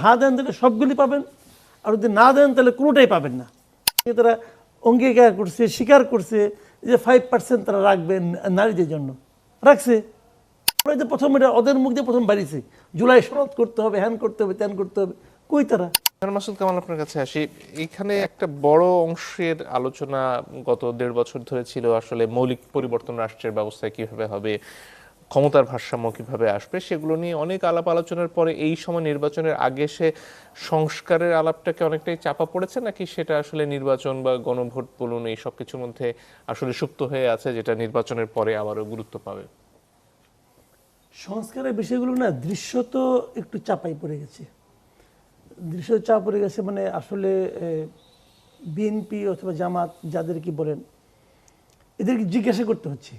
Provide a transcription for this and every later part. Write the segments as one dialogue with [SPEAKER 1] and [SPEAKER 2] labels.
[SPEAKER 1] হা দেন তাহলে সবগুলি পাবেন, আর যদি না দেন তাহলে কোনোটাই পাবেন না। তারা অঙ্গীকার করছে, স্বীকার করছে যে 5% তারা রাখবেন নারীদের জন্য, রাখছে। প্রথম এটা ওদের মুখ দিয়ে প্রথম বাড়িছে, জুলাই সনদ করতে হবে, হ্যান করতে হবে, ত্যান করতে হবে। কই তারা?
[SPEAKER 2] মাসুদ কামাল, আপনার কাছে আসি। এখানে একটা বড় অংশের আলোচনা গত 1.5 বছর ধরে ছিল আসলে মৌলিক পরিবর্তন রাষ্ট্রের ব্যবস্থায় কিভাবে হবে, ক্ষমতার ভারসাম্য কিভাবে আসবে, সেগুলো নিয়ে অনেক আলাপ আলোচনার পরে এই সময় নির্বাচনের আগে সে সংস্কারের আলাপটাকে অনেকটাই চাপা পড়েছে, নাকি সেটা আসলে নির্বাচন বা গণভোট বলুন এই সব কিছুর মধ্যে আসলে সুপ্ত হয়ে আছে, যেটা নির্বাচনের পরে আবারও গুরুত্ব পাবে?
[SPEAKER 1] সংস্কারের বিষয়গুলো না দৃশ্যত একটু চাপাই পড়ে গেছে। দৃশ্য চাপ পড়ে গেছে মানে আসলে বিএনপি অথবা জামাত যাদের কি বলেন, এদেরকে জিজ্ঞাসা করতে হচ্ছে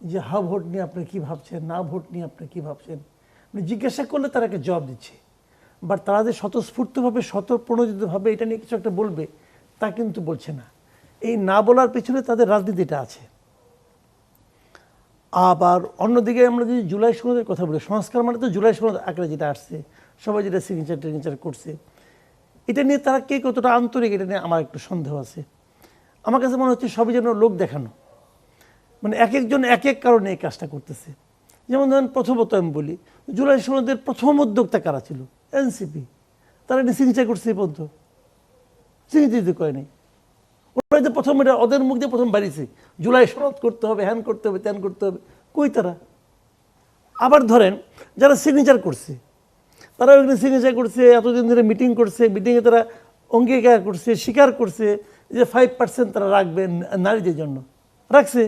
[SPEAKER 1] যে হা ভোট নিয়ে আপনি কী ভাবছেন, না ভোট নিয়ে আপনি কী ভাবছেন। মানে জিজ্ঞাসা করলে তারা একটা জবাব দিচ্ছে, বাট তারা যে স্বতঃস্ফূর্তভাবে স্বতঃপ্রণোদিতভাবে এটা নিয়ে কিছু একটা বলবে তা কিন্তু বলছে না। এই না বলার পেছনে তাদের রাজনীতিটা আছে। আবার অন্যদিকে আমরা যদি জুলাই সনদের কথা বলি, সংস্কার মানে তো জুলাই সনদ আকারে যেটা আসছে, সবাই যেটা সিগনেচার টিগনেচার করছে, এটা নিয়ে তারা কে কতটা আন্তরিক এটা নিয়ে আমার একটু সন্দেহ আছে। আমার কাছে মনে হচ্ছে সবই যেন লোক দেখানো, মানে এক একজন এক এক কারণে এই কাজটা করতেছে। যেমন ধরেন প্রথমত আমি বলি, জুলাই সনদের প্রথম উদ্যোক্তা কারা ছিল? এনসিপি। তারা এটা সিগনেচার করছে এই পর্যন্ত, সিগনেচার দিতে করে নাই। ওরা যে প্রথম এটা ওদের মুখ দিয়ে প্রথম বাড়িছে, জুলাই সনদ করতে হবে, হ্যান করতে হবে, ত্যান করতে হবে। কই তারা? আবার ধরেন যারা সিগনেচার করছে, তারা ওইখানে সিগনেচার করছে, এতদিন ধরে মিটিং করছে, মিটিংয়ে তারা অঙ্গীকার করছে, স্বীকার করছে যে 5% তারা রাখবেন নারীদের জন্য, রাখছে।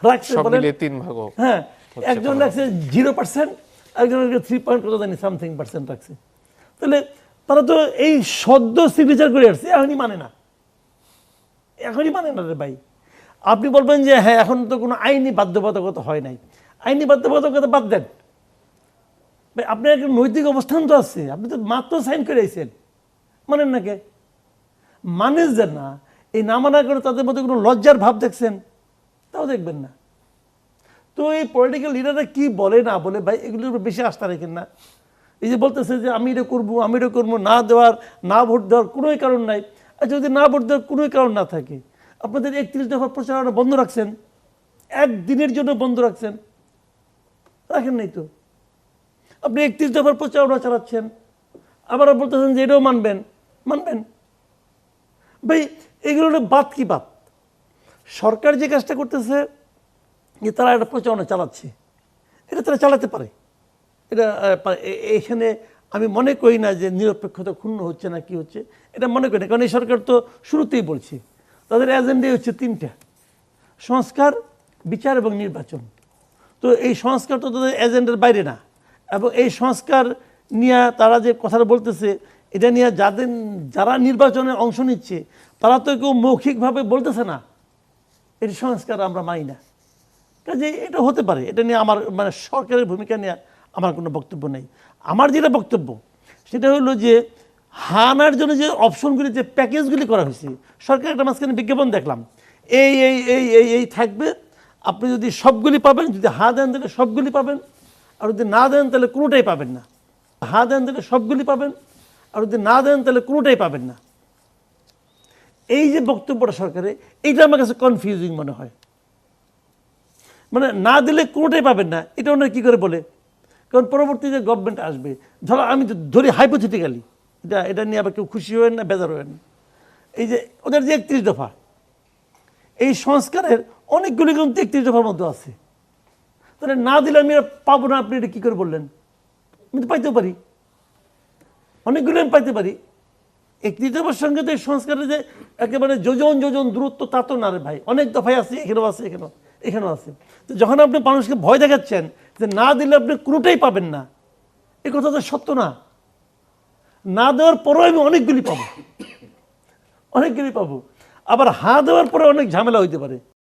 [SPEAKER 1] রাখছে বলেন, হ্যাঁ, একজন রাখছে 0%, একজন 3 কত জানি সামথিং % রাখছে। তাহলে তারা তো এই সদ্য সিগনেচার করে আসছে, এখনই মানে না, এখনই মানে না রে ভাই। আপনি বলবেন যে হ্যাঁ এখন তো কোনো আইনি বাধ্যবাধকতা হয় নাই, আইনি বাধ্যবাধকতা বাদ দেন ভাই, আপনার একটা নৈতিক অবস্থান তো আছে, আপনি তো মাত্র সাইন করে আইছেন, মানেন না কে? মানুষ যে না, এই না মানা করে তাদের মধ্যে কোনো লজ্জার ভাব দেখছেন, তাও দেখবেন না। তো এই পলিটিক্যাল লিডাররা কি বলে না বলে ভাই, এগুলোর উপর বেশি আস্থা রাখেন না। এই যে বলতেছে যে আমি এটা করবো, আমি এটা করবো, না দেওয়ার, না ভোট দেওয়ার কোনোই কারণ নাই। আর যদি না ভোট দেওয়ার কোনোই কারণ না থাকে, আপনাদের 31 দফা প্রচারণা বন্ধ রাখছেন, একদিনের জন্য বন্ধ রাখছেন, রাখেন নাই তো। আপনি 31 দফার প্রচারণা চালাচ্ছেন, আবার বলতেছেন যে এটাও মানবেন, মানবেন ভাই। এগুলো বাদ কি বাদ? সরকার যে কাজটা করতেছে যে তারা একটা প্রচারণা চালাচ্ছে, এটা তারা চালাতে পারে, এটা এখানে আমি মনে করি না যে নিরপেক্ষতা ক্ষুণ্ণ হচ্ছে না কি হচ্ছে, এটা মনে করি না। কারণ এই সরকার তো শুরুতেই বলছি তাদের এজেন্ডাই হচ্ছে 3টা: সংস্কার, বিচার এবং নির্বাচন। তো এই সংস্কার তো তাদের এজেন্ডার বাইরে না, এবং এই সংস্কার নিয়ে তারা যে কথাটা বলতেছে, এটা নিয়ে যারা নির্বাচনে অংশ নিচ্ছে তারা তো কেউ মৌখিকভাবে বলতেছে না এই সংস্কার আমরা মানি না। কাজে এটা হতে পারে, এটা নিয়ে আমার মানে সরকারের ভূমিকা নিয়ে আমার কোনো বক্তব্য নেই। আমার যেটা বক্তব্য সেটা হলো যে হানার জন্য যে অপশনগুলি, যে প্যাকেজগুলি করা হয়েছে, সরকার একটা মাঝখানে বিজ্ঞাপন দেখলাম, এই এই এই এই এই থাকবে, আপনি যদি সবগুলি পাবেন, যদি হা দেন তাহলে সবগুলি পাবেন, আর যদি না দেন তাহলে কোনোটাই পাবেন না। হা দেন তাহলে সবগুলি পাবেন, আর যদি না দেন তাহলে কোনোটাই পাবেন না। এই যে বক্তব্যটা সরকারে, এইটা আমার কাছে কনফিউজিং মনে হয়। মানে না দিলে কোনোটাই পাবেন না, এটা ওনারা কী করে বলে? কারণ পরবর্তী যে গভর্নমেন্ট আসবে, ধরো আমি ধরি হাইপোথেটিক্যালি, এটা নিয়ে আবার কেউ খুশি হবেন না, বেজার হবেন না। এই যে ওদের যে 31 দফা, এই সংস্কারের অনেকগুলি কিন্তু 31 দফার মধ্যে আছে। তাহলে না দিলে আমি পাবো না, আপনি এটা কী করে বললেন? আমি তো পাইতেও পারি, অনেকগুলো আমি পাইতে পারি। 31 দফার সঙ্গে তো এই সংস্কারের যে একেবারে যোজন যোজন দূরত্ব তা তো না রে ভাই, অনেক দফায় আছে, এখানেও আছে, এখানেও আছে। তো যখন আপনি মানুষকে ভয় দেখাচ্ছেন যে না দিলে আপনি কোনোটাই পাবেন না, এ কথা তো সত্য না। না দেওয়ার পরেও আমি অনেকগুলি পাবো, অনেকগুলি পাবো। আবার হা দেওয়ার পরে অনেক ঝামেলা হইতে পারে।